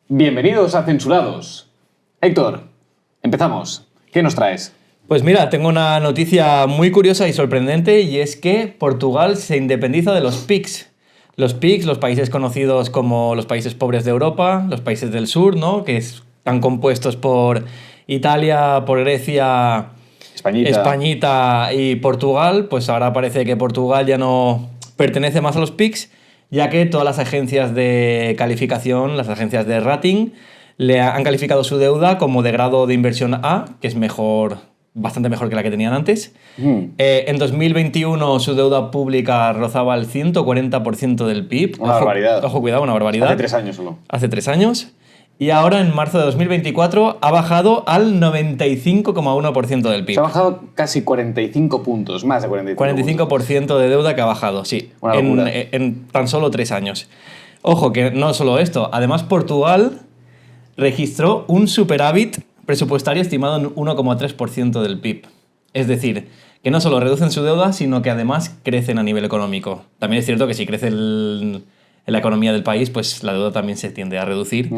Bienvenidos a Censurados. Héctor, empezamos. ¿Qué nos traes? Pues mira, tengo una noticia muy curiosa y sorprendente, y es que Portugal se independiza de los PIGS. Los PIGS, los países conocidos como los países pobres de Europa, los países del sur, ¿no? Que están compuestos por Italia, por Grecia, Españita y Portugal. Pues ahora parece que Portugal ya no pertenece más a los PIGS, ya que todas las agencias de calificación, las agencias de rating, le han calificado su deuda como de grado de inversión A, que es mejor, bastante mejor que la que tenían antes. En 2021 su deuda pública rozaba el 140% del PIB. Una barbaridad. Ojo, cuidado, una barbaridad. Hace 3 años solo. Hace 3 años. Y ahora, en marzo de 2024, ha bajado al 95,1% del PIB. Se ha bajado casi 45 puntos, más de 45 45% de deuda que ha bajado, sí. Una locura. En tan solo 3 años. Ojo, que no solo esto. Además, Portugal registró un superávit presupuestario estimado en 1,3% del PIB. Es decir, que no solo reducen su deuda, sino que además crecen a nivel económico. También es cierto que si crece en la economía del país, pues la deuda también se tiende a reducir.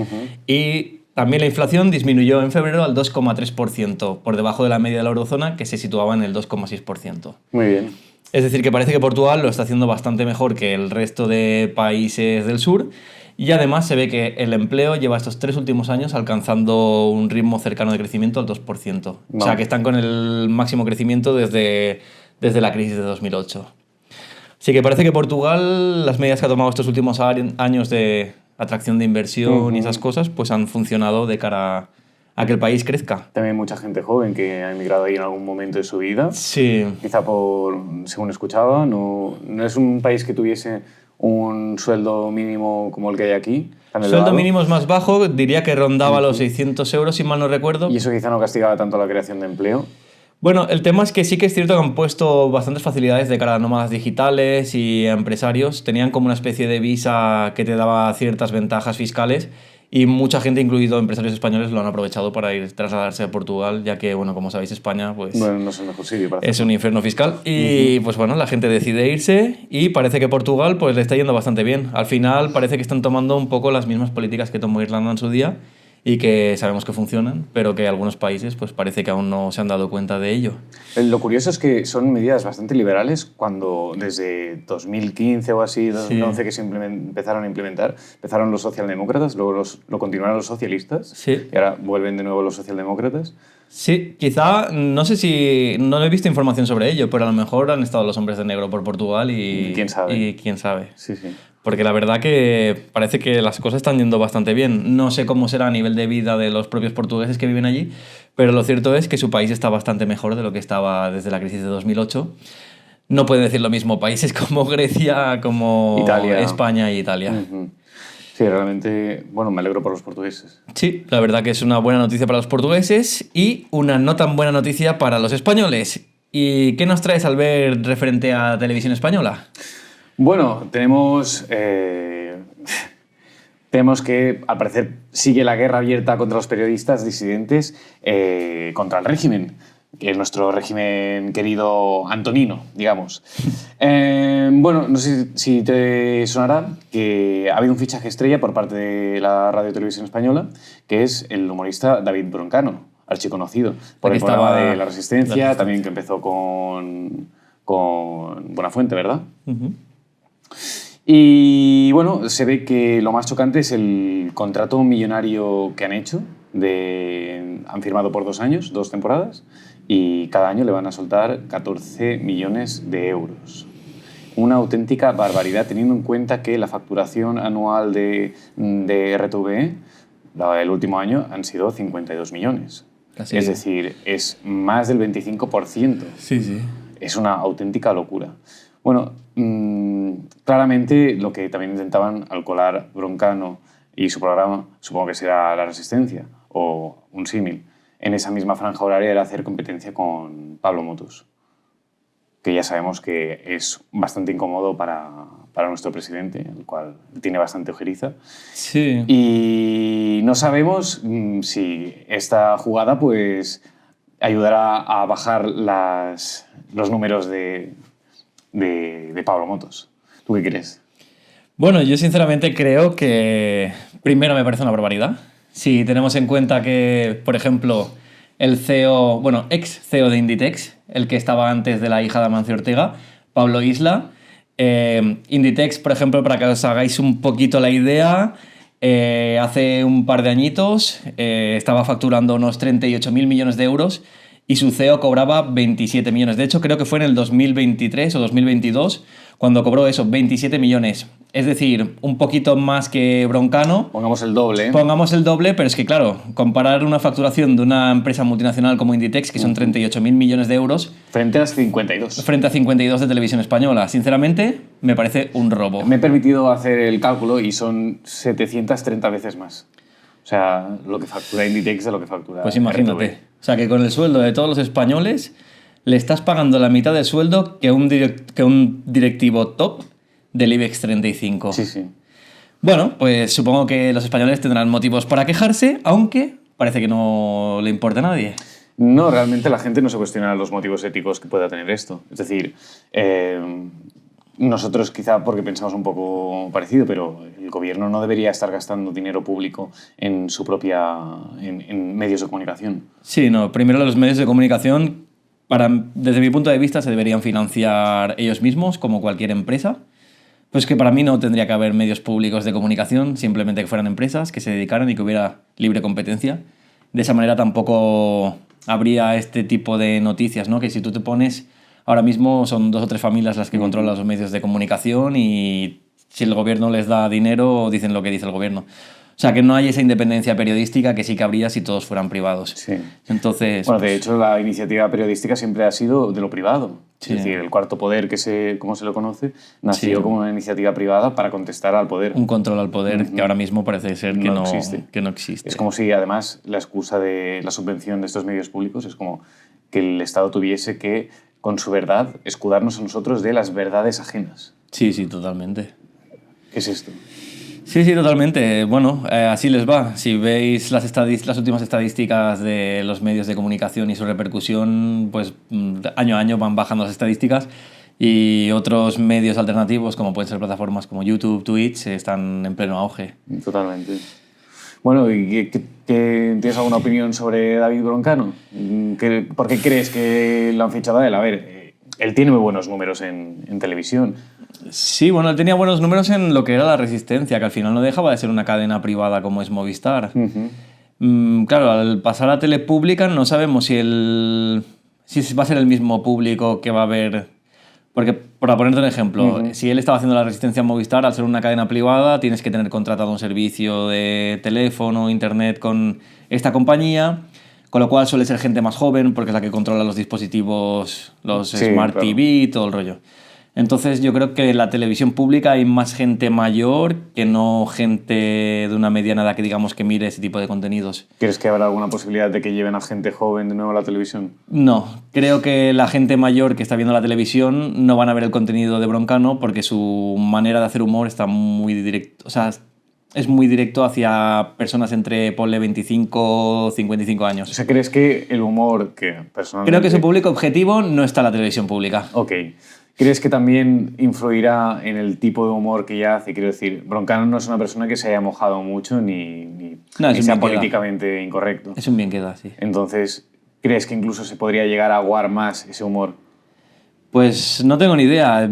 Y también la inflación disminuyó en febrero al 2,3%, por debajo de la media de la eurozona, que se situaba en el 2,6%. Muy bien. Es decir, que parece que Portugal lo está haciendo bastante mejor que el resto de países del sur, y además se ve que el empleo lleva estos 3 últimos años alcanzando un ritmo cercano de crecimiento al 2%. O sea, que están con el máximo crecimiento desde la crisis de 2008. Así que parece que Portugal, las medidas que ha tomado estos últimos años de atracción de inversión y esas cosas, pues han funcionado de cara a que el país crezca. También hay mucha gente joven que ha emigrado ahí en algún momento de su vida. Sí. Quizá según escuchaba, no es un país que tuviese un sueldo mínimo como el que hay aquí. El sueldo mínimo es más bajo, diría que rondaba los 600 euros, si mal no recuerdo. Y eso quizá no castigaba tanto la creación de empleo. Bueno, el tema es que sí que es cierto que han puesto bastantes facilidades de cara a nómadas digitales y a empresarios. Tenían como una especie de visa que te daba ciertas ventajas fiscales, y mucha gente, incluido empresarios españoles, lo han aprovechado para trasladarse a Portugal, ya que, bueno, como sabéis, España pues, bueno, no es el mejor sitio para es un infierno fiscal. Y pues bueno, la gente decide irse, y parece que Portugal pues le está yendo bastante bien. Al final parece que están tomando un poco las mismas políticas que tomó Irlanda en su día, y que sabemos que funcionan, pero que algunos países pues parece que aún no se han dado cuenta de ello. Lo curioso es que son medidas bastante liberales cuando desde 2015 o así, 2011, que se empezaron a implementar, empezaron los socialdemócratas, luego lo continuaron los socialistas, y ahora vuelven de nuevo los socialdemócratas. Sí, quizá, no sé si, no he visto información sobre ello, pero a lo mejor han estado los hombres de negro por Portugal y quién sabe. Y quién sabe. Sí, sí. Porque la verdad que parece que las cosas están yendo bastante bien. No sé cómo será a nivel de vida de los propios portugueses que viven allí, pero lo cierto es que su país está bastante mejor de lo que estaba desde la crisis de 2008. No pueden decir lo mismo países como Grecia, como Italia. España y Italia. Sí, realmente, bueno, me alegro por los portugueses. Sí, la verdad que es una buena noticia para los portugueses y una no tan buena noticia para los españoles. ¿Y qué nos traes, Albert, referente a Televisión Española? Bueno, tenemos que, al parecer, sigue la guerra abierta contra los periodistas disidentes, contra el régimen, que es nuestro régimen querido antonino, digamos. Bueno, no sé si te sonará que ha habido un fichaje estrella por parte de la Radio Televisión Española, que es el humorista David Broncano, archiconocido por el programa de La Resistencia, también que empezó con Buenafuente, ¿verdad? Y bueno, se ve que lo más chocante es el contrato millonario que han hecho. Han firmado por 2 años, 2 temporadas, y cada año le van a soltar 14 millones de euros. Una auténtica barbaridad, teniendo en cuenta que la facturación anual de RTVE, el último año, han sido 52 millones. Así es decir, es más del 25%. Sí, sí. Es una auténtica locura. Bueno, claramente lo que también intentaban al colar Broncano y su programa, supongo que será La Resistencia o un símil, en esa misma franja horaria era hacer competencia con Pablo Motos, que ya sabemos que es bastante incómodo para nuestro presidente, el cual tiene bastante ojeriza. Sí. Y no sabemos si esta jugada pues ayudará a bajar los números de Pablo Motos. ¿Tú qué crees? Bueno, yo sinceramente creo que primero me parece una barbaridad. Si tenemos en cuenta que, por ejemplo, el CEO, bueno, ex CEO de Inditex, el que estaba antes de la hija de Amancio Ortega, Pablo Isla, Inditex, por ejemplo, para que os hagáis un poquito la idea, hace un par de añitos estaba facturando unos 38.000 millones de euros y su CEO cobraba 27 millones. De hecho, creo que fue en el 2023 o 2022 cuando cobró eso, 27 millones. Es decir, un poquito más que Broncano. Pongamos el doble, ¿eh? Pongamos el doble, pero es que claro, comparar una facturación de una empresa multinacional como Inditex, que son 38.000 millones de euros, Frente a 52. frente a 52 de Televisión Española, sinceramente, me parece un robo. Me he permitido hacer el cálculo y son 730 veces más. O sea, lo que factura Inditex de lo que factura Pues imagínate. RTV. O sea, que con el sueldo de todos los españoles le estás pagando la mitad del sueldo que un directivo top del IBEX 35. Sí, sí. Bueno, pues supongo que los españoles tendrán motivos para quejarse, aunque parece que no le importa a nadie. No, realmente la gente no se cuestiona los motivos éticos que pueda tener esto. Es decir, nosotros quizá porque pensamos un poco parecido, pero el gobierno no debería estar gastando dinero público en su propia... en medios de comunicación. Sí, no, primero los medios de comunicación, desde mi punto de vista, se deberían financiar ellos mismos, como cualquier empresa. Pues que para mí no tendría que haber medios públicos de comunicación, simplemente que fueran empresas que se dedicaran y que hubiera libre competencia. De esa manera tampoco habría este tipo de noticias, ¿no? Que si tú te pones, ahora mismo son 2 o 3 familias las que controlan los medios de comunicación y si el gobierno les da dinero, dicen lo que dice el gobierno. O sea, que no hay esa independencia periodística que sí que habría si todos fueran privados. Sí. Entonces... Bueno, de hecho, la iniciativa periodística siempre ha sido de lo privado. Sí. Es decir, el cuarto poder, como se lo conoce, nació Sí. como una iniciativa privada para contestar al poder. un control al poder que ahora mismo parece ser que No existe. que no existe. Es como si, además, la excusa de la subvención de estos medios públicos es como que el Estado tuviese que, con su verdad, escudarnos a nosotros de las verdades ajenas. Sí, sí, totalmente. ¿Qué es esto? Sí, sí, totalmente. Bueno, así les va. Si veis las últimas estadísticas de los medios de comunicación y su repercusión, pues año a año van bajando las estadísticas y otros medios alternativos, como pueden ser plataformas como YouTube, Twitch, están en pleno auge. Totalmente. Bueno, ¿y tienes alguna opinión sobre David Broncano? ¿Por qué crees que lo han fichado a él? A ver, él tiene muy buenos números en televisión. Sí, bueno, él tenía buenos números en lo que era La Resistencia, que al final no dejaba de ser una cadena privada como es Movistar. Claro, al pasar a tele pública no sabemos si va a ser el mismo público que va a haber... Porque, por ponerte un ejemplo, si él estaba haciendo La Resistencia en Movistar, al ser una cadena privada, tienes que tener contratado un servicio de teléfono, internet con esta compañía, con lo cual suele ser gente más joven, porque es la que controla los dispositivos, los Sí, Smart claro. TV, todo el rollo. Entonces yo creo que en la televisión pública hay más gente mayor que no gente de una mediana edad que digamos que mire ese tipo de contenidos. ¿Crees que habrá alguna posibilidad de que lleven a gente joven de nuevo a la televisión? No, creo que la gente mayor que está viendo la televisión no van a ver el contenido de Broncano porque su manera de hacer humor está muy directo, o sea, es muy directo hacia personas entre, ponle, 25 o 55 años. O sea, ¿crees que el humor que personalmente... Creo que su público objetivo no está en la televisión pública. Ok. ¿Crees que también influirá en el tipo de humor que ella hace? Quiero decir, Broncano no es una persona que se haya mojado mucho ni No, es ni un sea bien queda. políticamente incorrecto. Es un bien queda, sí. Entonces, ¿crees que incluso se podría llegar a aguar más ese humor? Pues no tengo ni idea.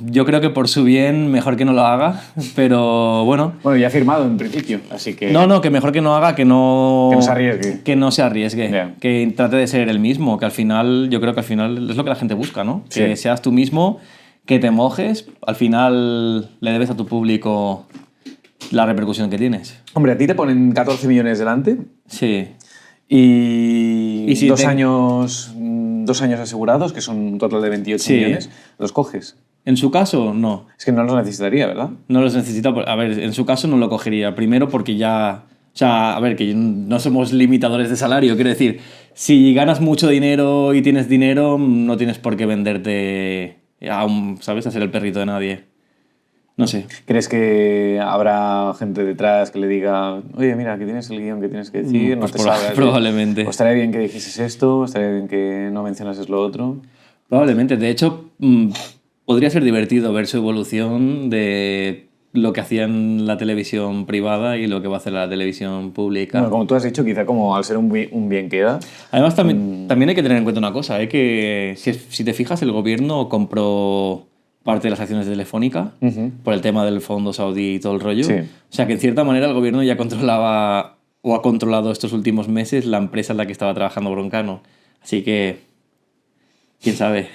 Yo creo que por su bien mejor que no lo haga, pero bueno. Bueno, ya ha firmado en principio, así que... No, que mejor que no haga, que no se arriesgue. Que no se arriesgue, Yeah. que trate de ser el mismo, que al final, yo creo que al final es lo que la gente busca, ¿no? Sí. Que seas tú mismo, que te mojes, al final le debes a tu público la repercusión que tienes. Hombre, a ti te ponen 14 millones delante Sí. y si 2 te- años, 2 años asegurados, que son un total de 28 Sí. millones, los coges. En su caso, no. Es que no los necesitaría, ¿verdad? No los necesita. A ver, en su caso no lo cogería. Primero porque ya... O sea, a ver, que no somos limitadores de salario. Quiero decir, si ganas mucho dinero y tienes dinero, no tienes por qué venderte ¿sabes? A ser el perrito de nadie. No sé. ¿Crees que habrá gente detrás que le diga, oye, mira, que tienes el guión que tienes que decir, no Pues te salgas? probablemente. O estaría bien que dijeses esto, estaría bien que no mencionases lo otro. Probablemente. De hecho, podría ser divertido ver su evolución de lo que hacía en la televisión privada y lo que va a hacer la televisión pública. Bueno, como tú has dicho, quizá como al ser un bien queda. Además, también hay que tener en cuenta una cosa, que si te fijas, el gobierno compró parte de las acciones de Telefónica por el tema del fondo saudí y todo el rollo. Sí. O sea que en cierta manera el gobierno ya controlaba o ha controlado estos últimos meses la empresa en la que estaba trabajando Broncano. Así que, quién sabe.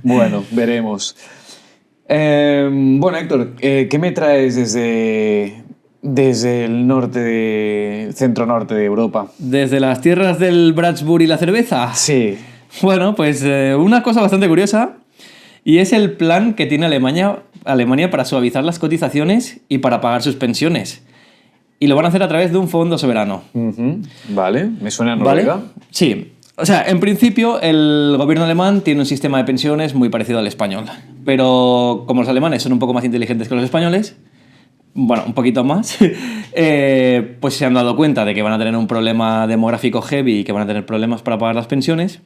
Bueno, veremos. Bueno, Héctor, ¿qué me traes desde el centro-norte de Europa? Desde las tierras del Bratsburg y la cerveza. Sí. Bueno, pues una cosa bastante curiosa, y es el plan que tiene Alemania para suavizar las cotizaciones y para pagar sus pensiones. Y lo van a hacer a través de un fondo soberano. Vale, me suena a Noruega. ¿Vale? Sí. O sea, en principio el gobierno alemán tiene un sistema de pensiones muy parecido al español. Pero como los alemanes son un poco más inteligentes que los españoles, bueno, un poquito más, pues se han dado cuenta de que van a tener un problema demográfico heavy y que van a tener problemas para pagar las pensiones.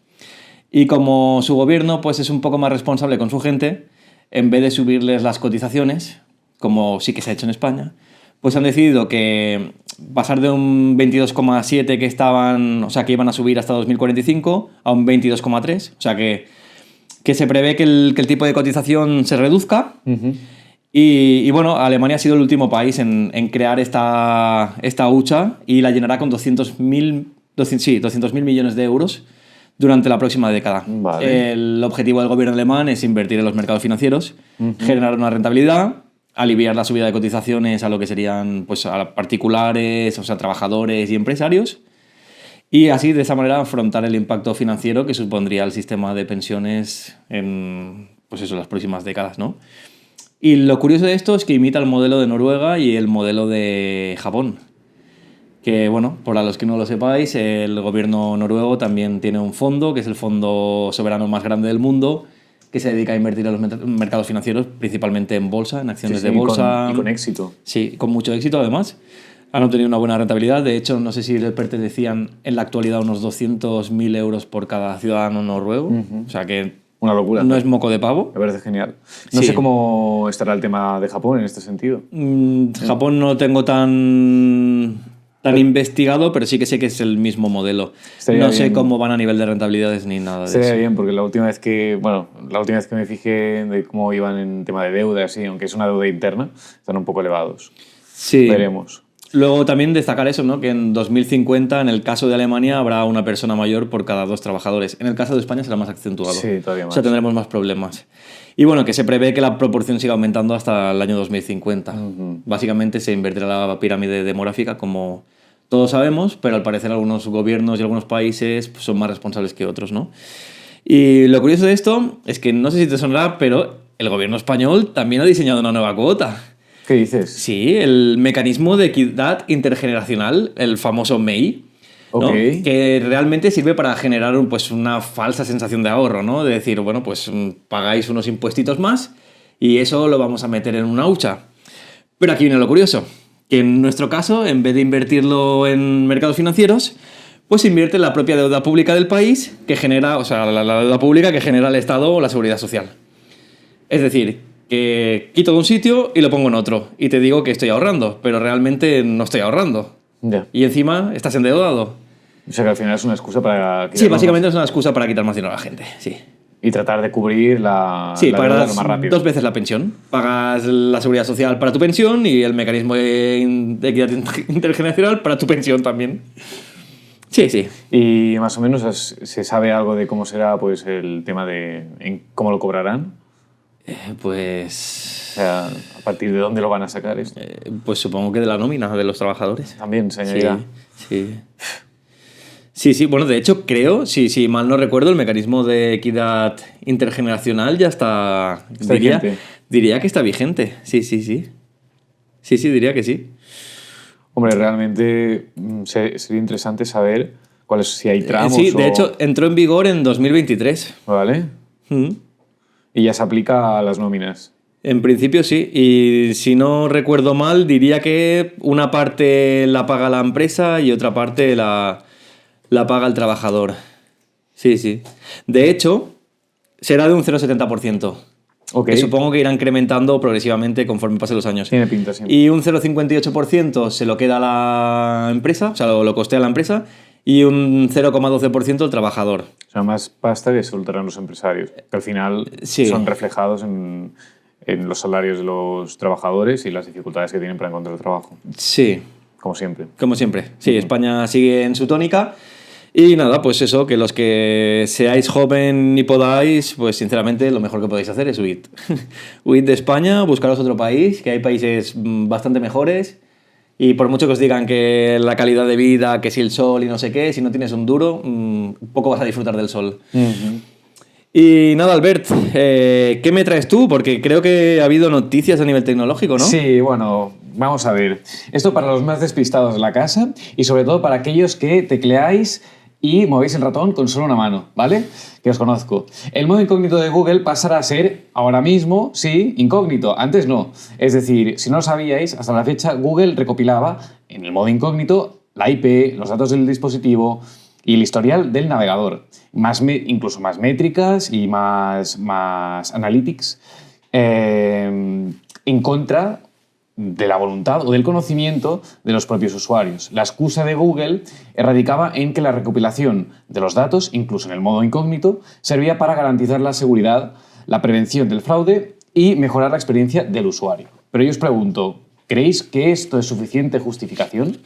Y como su gobierno pues, es un poco más responsable con su gente, en vez de subirles las cotizaciones, como sí que se ha hecho en España, pues han decidido que pasar de un 22,7 que estaban, o sea, que iban a subir hasta 2045 a un 22,3, o sea que se prevé que el tipo de cotización se reduzca. Y bueno, Alemania ha sido el último país en crear esta hucha y la llenará con 200.000 millones de euros durante la próxima década. Vale. El objetivo del gobierno alemán es invertir en los mercados financieros, generar una rentabilidad, aliviar la subida de cotizaciones a lo que serían pues, a particulares, o sea, trabajadores y empresarios, y así de esa manera afrontar el impacto financiero que supondría el sistema de pensiones en pues eso, las próximas décadas, ¿no? Y lo curioso de esto es que imita el modelo de Noruega y el modelo de Japón. Que, bueno, para los que no lo sepáis, el gobierno noruego también tiene un fondo, que es el fondo soberano más grande del mundo, que se dedica a invertir en los mercados financieros, principalmente en bolsa, en acciones de bolsa. Y con éxito. Sí, con mucho éxito además. Han obtenido una buena rentabilidad. De hecho, no sé si les pertenecían en la actualidad unos 200.000 euros por cada ciudadano noruego. O sea que una locura. No es moco de pavo. Me parece genial. No sé cómo estará el tema de Japón en este sentido. Japón no tengo tan investigado, pero sí que sé que es el mismo modelo. No sé cómo van a nivel de rentabilidades ni nada de eso. Estaría bien, porque la última vez que me fijé de cómo iban en tema de deuda, así, aunque es una deuda interna, están un poco elevados. Sí. Veremos. Luego también destacar eso, ¿no? Que en 2050, en el caso de Alemania, habrá una persona mayor por cada 2 trabajadores. En el caso de España será más acentuado. Sí, todavía más. O sea, tendremos más problemas. Y bueno, que se prevé que la proporción siga aumentando hasta el año 2050. Básicamente se invertirá la pirámide demográfica, como todos sabemos, pero al parecer algunos gobiernos y algunos países pues, son más responsables que otros, ¿no? Y lo curioso de esto es que, no sé si te sonará, pero el gobierno español también ha diseñado una nueva cuota. ¿Qué dices? Sí, el mecanismo de equidad intergeneracional, el famoso MEI, ¿no? Que realmente sirve para generar pues, una falsa sensación de ahorro, ¿no? De decir, bueno, pues pagáis unos impuestitos más y eso lo vamos a meter en una hucha. Pero aquí viene lo curioso, que en nuestro caso, en vez de invertirlo en mercados financieros, pues invierte en la propia deuda pública del país que genera, o sea, la deuda pública que genera el Estado o la Seguridad Social. Es decir, que quito de un sitio y lo pongo en otro. Y te digo que estoy ahorrando, pero realmente no estoy ahorrando. Ya. Y encima estás endeudado. O sea que al final es una excusa para... Sí, básicamente es una excusa para quitar más dinero a la gente, sí. Y tratar de cubrir la pagas lo más rápido. 2 veces la pensión. Pagas la seguridad social para tu pensión y el mecanismo de equidad intergeneracional para tu pensión también. Sí, sí. Y más o menos se sabe algo de cómo será pues, el tema de cómo lo cobrarán. Pues... O sea, ¿a partir de dónde lo van a sacar esto? Pues supongo que de la nómina de los trabajadores. También se añadirá. Sí, bueno, de hecho creo, si mal no recuerdo, el mecanismo de equidad intergeneracional ya está diría que está vigente. Sí. Sí, diría que sí. Hombre, realmente sería interesante saber si hay tramos sí, de hecho entró en vigor en 2023. Vale. Y ya se aplica a las nóminas. En principio sí, y si no recuerdo mal, diría que una parte la paga la empresa y otra parte la paga el trabajador. Sí. De hecho, será de un 0,70%. Ok. que supongo que irá incrementando progresivamente conforme pasen los años. Tiene pinta, sí. Y un 0,58% se lo queda la empresa, o sea, lo costea la empresa, y un 0,12% el trabajador. O sea, más pasta que soltarán los empresarios, que al final Sí. son reflejados en los salarios de los trabajadores y las dificultades que tienen para encontrar trabajo, Sí, como siempre. como siempre. Sí, España sigue en su tónica. Y nada, pues eso, que los que seáis joven y podáis, pues sinceramente lo mejor que podéis hacer es huir. Huid de España, buscaros otro país, que hay países bastante mejores. Y por mucho que os digan que la calidad de vida, que si el sol y no sé qué, si no tienes un duro, poco vas a disfrutar del sol. Y nada, Albert, ¿qué me traes tú? Porque creo que ha habido noticias a nivel tecnológico, ¿no? Sí, bueno, vamos a ver. Esto para los más despistados de la casa y sobre todo para aquellos que tecleáis y movéis el ratón con solo una mano, ¿vale? Que os conozco. El modo incógnito de Google pasará a ser, ahora mismo, sí, incógnito. Antes no. Es decir, si no lo sabíais, hasta la fecha Google recopilaba en el modo incógnito la IP, los datos del dispositivo y el historial del navegador. Incluso más métricas y más analytics en contra de la voluntad o del conocimiento de los propios usuarios. La excusa de Google radicaba en que la recopilación de los datos, incluso en el modo incógnito, servía para garantizar la seguridad, la prevención del fraude y mejorar la experiencia del usuario. Pero yo os pregunto, ¿creéis que esto es suficiente justificación?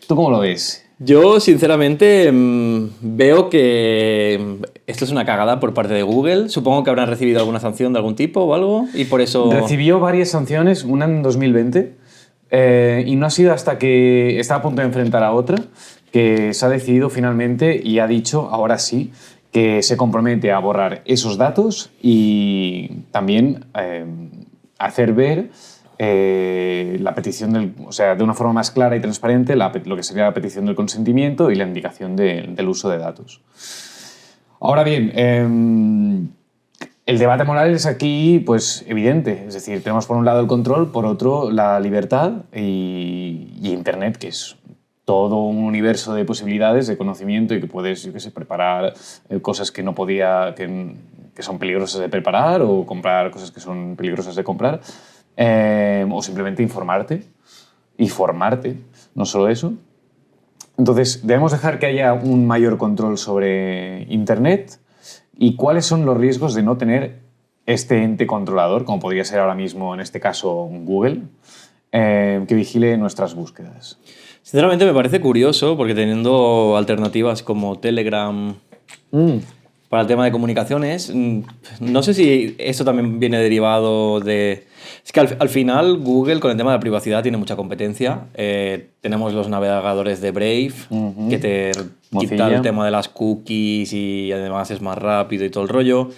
¿Tú cómo lo ves? Yo, sinceramente, veo que esto es una cagada por parte de Google. Supongo que habrán recibido alguna sanción de algún tipo o algo, y por eso... Recibió varias sanciones, una en 2020, y no ha sido hasta que está a punto de enfrentar a otra que se ha decidido finalmente y ha dicho, ahora sí, que se compromete a borrar esos datos y también hacer ver la petición o sea, de una forma más clara y transparente lo que sería la petición del consentimiento y la indicación del uso de datos. Ahora bien, el debate moral es aquí pues evidente, es decir, tenemos por un lado el control, por otro la libertad y Internet, que es todo un universo de posibilidades, de conocimiento y que puedes, yo qué sé, preparar cosas que no podía, que son peligrosas de preparar o comprar cosas que son peligrosas de comprar. O simplemente informarte y formarte, no solo eso. Entonces, debemos dejar que haya un mayor control sobre Internet y cuáles son los riesgos de no tener este ente controlador, como podría ser ahora mismo, en este caso, Google, que vigile nuestras búsquedas. Sinceramente me parece curioso, porque teniendo alternativas como Telegram para el tema de comunicaciones, no sé si esto también viene derivado de... Es que al final Google con el tema de la privacidad tiene mucha competencia. Tenemos los navegadores de Brave, que te quita el tema de las cookies y además es más rápido y todo el rollo.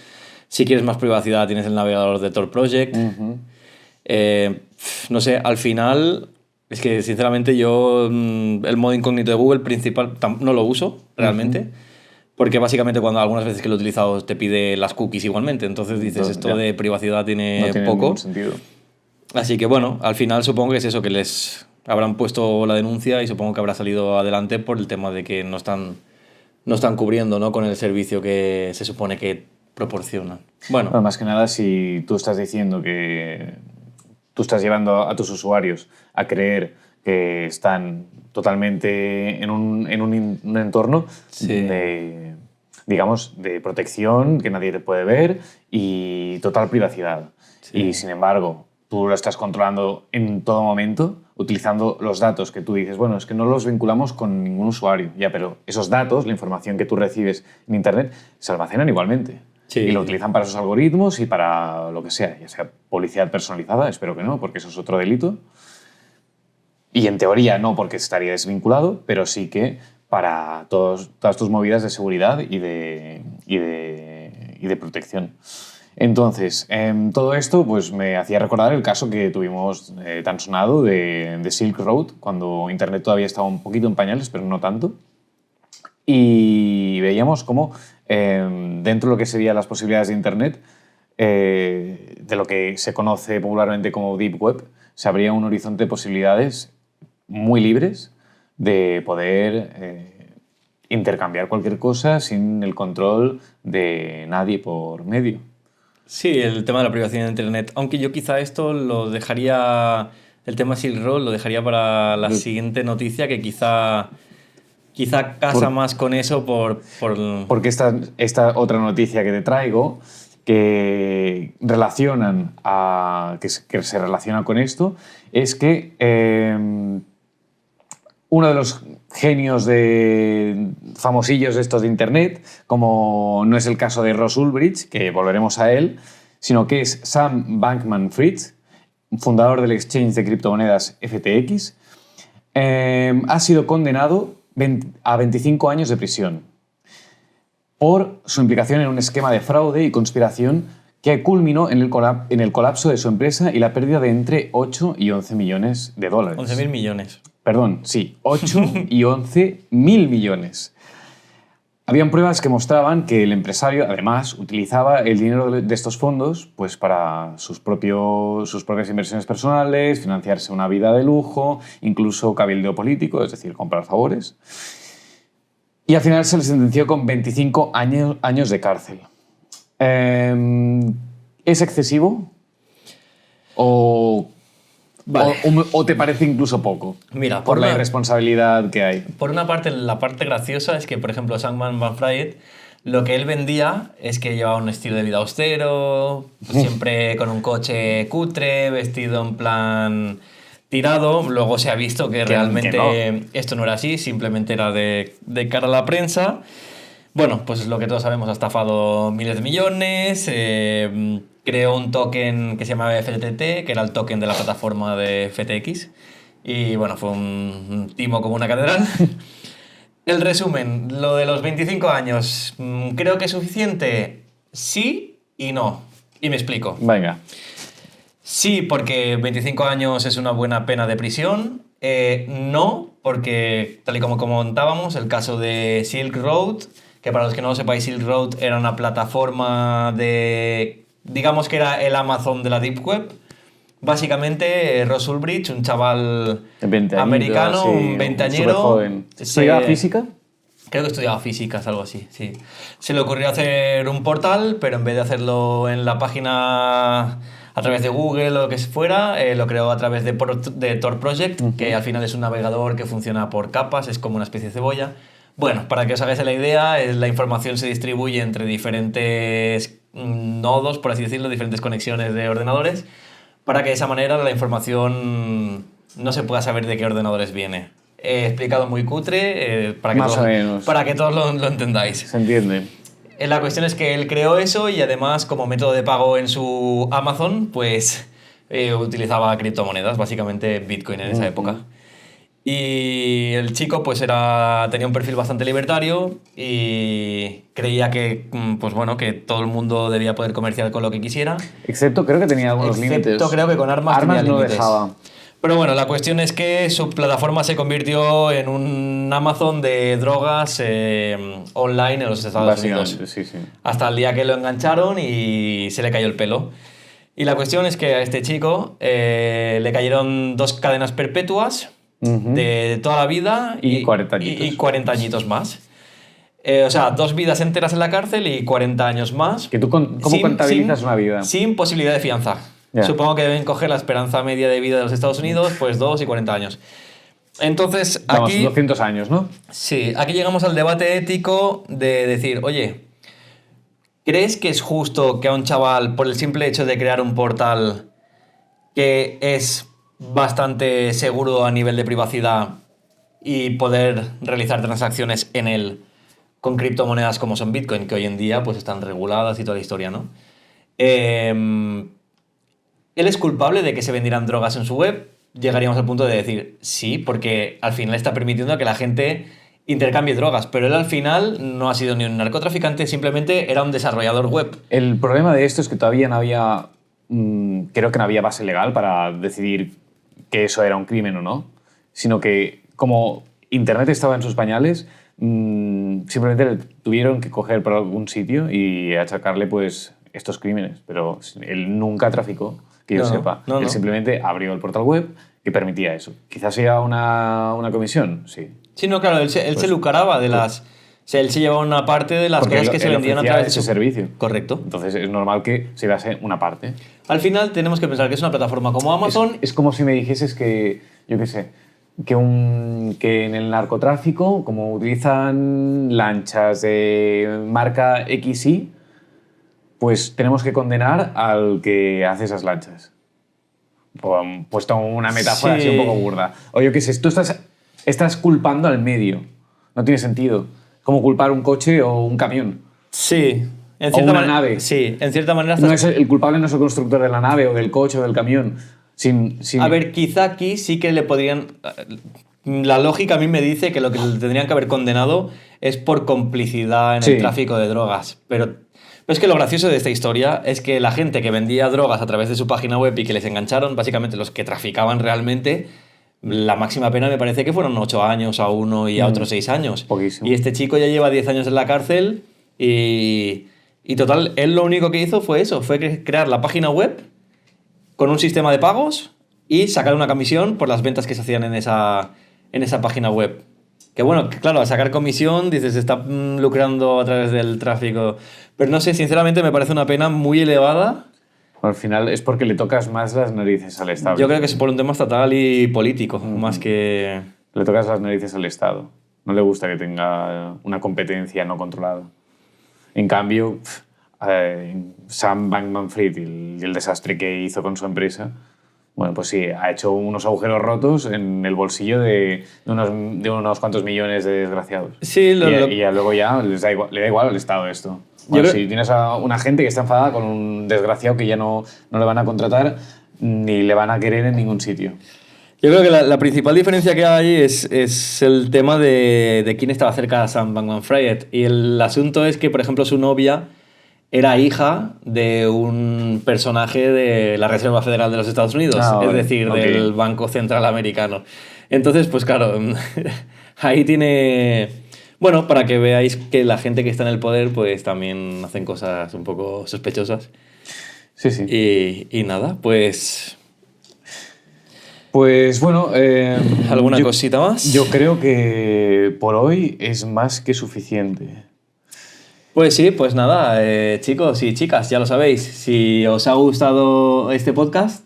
Si quieres más privacidad tienes el navegador de Tor Project. No sé, al final... Es que, sinceramente, yo el modo incógnito de Google principal no lo uso realmente, porque básicamente cuando algunas veces que lo he utilizado te pide las cookies igualmente, entonces dices, esto de privacidad tiene poco. Ningún sentido. Así que bueno, al final supongo que es eso, que les habrán puesto la denuncia y supongo que habrá salido adelante por el tema de que no están cubriendo, ¿no?, con el servicio que se supone que proporcionan. Bueno, Más que nada, si tú estás diciendo que tú estás llevando a tus usuarios a creer que están totalmente en un entorno de, digamos, de protección, que nadie te puede ver y total privacidad. Sí. Y sin embargo, tú lo estás controlando en todo momento, utilizando los datos que tú dices, bueno, es que no los vinculamos con ningún usuario. Ya, pero esos datos, la información que tú recibes en Internet, se almacenan igualmente. Sí. Y lo utilizan para sus algoritmos y para lo que sea, ya sea publicidad personalizada, espero que no, porque eso es otro delito. Y en teoría no, porque estaría desvinculado, pero sí que para todas tus movidas de seguridad y de protección. Entonces, todo esto pues, me hacía recordar el caso que tuvimos tan sonado de Silk Road, cuando Internet todavía estaba un poquito en pañales, pero no tanto. Y veíamos cómo dentro de lo que serían las posibilidades de Internet, de lo que se conoce popularmente como Deep Web, se abría un horizonte de posibilidades muy libres de poder intercambiar cualquier cosa sin el control de nadie por medio. Sí, el tema de la privacidad de Internet. Aunque yo quizá esto lo dejaría, el tema Silk Road lo dejaría para la siguiente noticia, que quizá casa más con eso Porque esta otra noticia que te traigo, que se relaciona con esto, es que uno de los genios famosillos de estos de Internet, como no es el caso de Ross Ulbricht, que volveremos a él, sino que es Sam Bankman-Fried, fundador del exchange de criptomonedas FTX, ha sido condenado a 25 años de prisión por su implicación en un esquema de fraude y conspiración que culminó en el colapso de su empresa y la pérdida de entre 8 y 11 millones de dólares. 11.000 millones. Perdón, sí, 8 y 11 mil millones. Habían pruebas que mostraban que el empresario, además, utilizaba el dinero de estos fondos pues, para sus propias inversiones personales, financiarse una vida de lujo, incluso cabildeo político, es decir, comprar favores. Y al final se le sentenció con 25 años de cárcel. ¿Es excesivo? Vale. ¿O te parece incluso poco? Mira, por la irresponsabilidad que hay. Por una parte, la parte graciosa es que, por ejemplo, Sam Bankman-Fried, lo que él vendía es que llevaba un estilo de vida austero, siempre con un coche cutre, vestido en plan tirado. Luego se ha visto que realmente esto no era así, simplemente era de cara a la prensa. Bueno, pues lo que todos sabemos, ha estafado miles de millones, creó un token que se llamaba FTT, que era el token de la plataforma de FTX, y bueno, fue un timo como una catedral. El resumen, lo de los 25 años, ¿creo que es suficiente? Sí y no. Y me explico. Venga. Sí, porque 25 años es una buena pena de prisión. No, porque tal y como comentábamos, el caso de Silk Road, que para los que no lo sepáis, Silk Road era una plataforma digamos que era el Amazon de la Deep Web. Básicamente, Ross Ulbricht, un chaval americano, sí, un veinteañero. Joven. ¿Estudiaba física? Creo que estudiaba física, algo así, sí. Se le ocurrió hacer un portal, pero en vez de hacerlo en la página a través de Google o lo que fuera, lo creó a través de Tor Project, que al final es un navegador que funciona por capas, es como una especie de cebolla. Bueno, para que os hagáis la idea, la información se distribuye entre diferentes nodos, por así decirlo, diferentes conexiones de ordenadores, para que de esa manera la información no se pueda saber de qué ordenadores viene. He explicado muy cutre, para que todos lo entendáis. Se entiende. La cuestión es que él creó eso y además, como método de pago en su Amazon, pues utilizaba criptomonedas, básicamente Bitcoin en esa época. Y el chico pues tenía un perfil bastante libertario y creía que, pues bueno, que todo el mundo debía poder comerciar con lo que quisiera. Excepto, creo que tenía algunos límites. Creo que con armas tenía no límites. Dejaba. Pero bueno, la cuestión es que su plataforma se convirtió en un Amazon de drogas online en los Estados Unidos. Sí, sí. Hasta el día que lo engancharon y se le cayó el pelo. Y la cuestión es que a este chico le cayeron 2 cadenas perpetuas de toda la vida y 40 añitos. Y 40 añitos más. O sea, 2 vidas enteras en la cárcel y 40 años más. ¿Cómo contabilizas una vida? Sin posibilidad de fianza. Yeah. Supongo que deben coger la esperanza media de vida de los Estados Unidos, pues 2 y 40 años. Entonces, aquí... 200 años, ¿no? Sí, aquí llegamos al debate ético de decir, oye, ¿crees que es justo que a un chaval, por el simple hecho de crear un portal que es bastante seguro a nivel de privacidad y poder realizar transacciones en él con criptomonedas como son Bitcoin, que hoy en día pues están reguladas y toda la historia, ¿no? ¿Él es culpable de que se vendieran drogas en su web? Llegaríamos al punto de decir sí, porque al final está permitiendo que la gente intercambie drogas, pero él al final no ha sido ni un narcotraficante, simplemente era un desarrollador web. El problema de esto es que todavía no había, creo que no había base legal para decidir que eso era un crimen o no, sino que como Internet estaba en sus pañales, simplemente le tuvieron que coger por algún sitio y achacarle pues estos crímenes, pero él nunca traficó, que yo sepa. Él simplemente abrió el portal web que permitía eso. Quizás sea una comisión, sí. Sí, no, claro, él se lucraba de sea, él se llevaba una parte de las Porque cosas que se él vendían a ofrecía través de ese su servicio. Correcto. Entonces es normal que se base una parte. Al final tenemos que pensar que es una plataforma como Amazon. Es como si me dijeses que, yo qué sé, que en el narcotráfico, como utilizan lanchas de marca XY, pues tenemos que condenar al que hace esas lanchas. Puesto una metáfora Sí. así un poco burda. O yo qué sé, tú estás culpando al medio. No tiene sentido. Como culpar un coche o un camión. Sí. En O una manera- nave. Sí, en cierta manera. No es el culpable no es el constructor de la nave o del coche o del camión. Sin... A ver, quizá aquí sí que le podrían... La lógica a mí me dice que lo que le tendrían que haber condenado es por complicidad en Sí. el tráfico de drogas. Pero es que lo gracioso de esta historia es que la gente que vendía drogas a través de su página web y que les engancharon, básicamente los que traficaban realmente, la máxima pena me parece que fueron 8 años a uno y a otros 6 años. Poquísimo. Y este chico ya lleva 10 años en la cárcel y total, él lo único que hizo fue eso, fue crear la página web con un sistema de pagos y sacar una comisión por las ventas que se hacían en esa página web. Que bueno, que claro, al sacar comisión dices, se está lucrando a través del tráfico. Pero no sé, sinceramente me parece una pena muy elevada. Al final es porque le tocas más las narices al Estado. Yo creo que es por un tema estatal y político, más que... Le tocas las narices al Estado. No le gusta que tenga una competencia no controlada. En cambio, Sam Bankman-Fried y el desastre que hizo con su empresa, bueno, pues sí, ha hecho unos agujeros rotos en el bolsillo de unos cuantos millones de desgraciados. Sí, y ya luego ya le da igual al Estado esto. Bueno, si tienes a una gente que está enfadada con un desgraciado que ya no le van a contratar ni le van a querer en ningún sitio. Yo creo que la principal diferencia que hay es el tema de quién estaba cerca de Sam Bankman-Fried. Y el asunto es que, por ejemplo, su novia era hija de un personaje de la Reserva Federal de los Estados Unidos, Vale. es decir, Ok. del Banco Central Americano. Entonces, pues claro, ahí tiene... Bueno, para que veáis que la gente que está en el poder pues también hacen cosas un poco sospechosas. Sí, sí. Y nada, pues... Pues bueno... ¿Alguna cosita más? Yo creo que por hoy es más que suficiente. Pues sí, pues nada, chicos y chicas, ya lo sabéis. Si os ha gustado este podcast,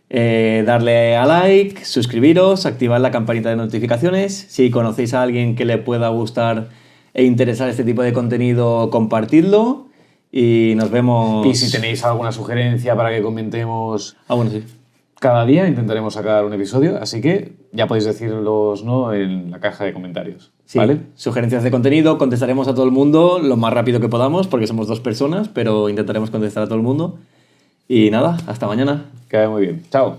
darle a like, suscribiros, activar la campanita de notificaciones. Si conocéis a alguien que le pueda gustar e interesar este tipo de contenido, compartidlo. Y nos vemos... Y si tenéis alguna sugerencia para que comentemos Ah, bueno, sí. cada día, intentaremos sacar un episodio. Así que ya podéis decirlos, ¿no?, en la caja de comentarios. Sí, ¿Vale? sugerencias de contenido, contestaremos a todo el mundo lo más rápido que podamos, porque somos 2 personas, pero intentaremos contestar a todo el mundo. Y nada, hasta mañana. Que vaya muy bien. Chao.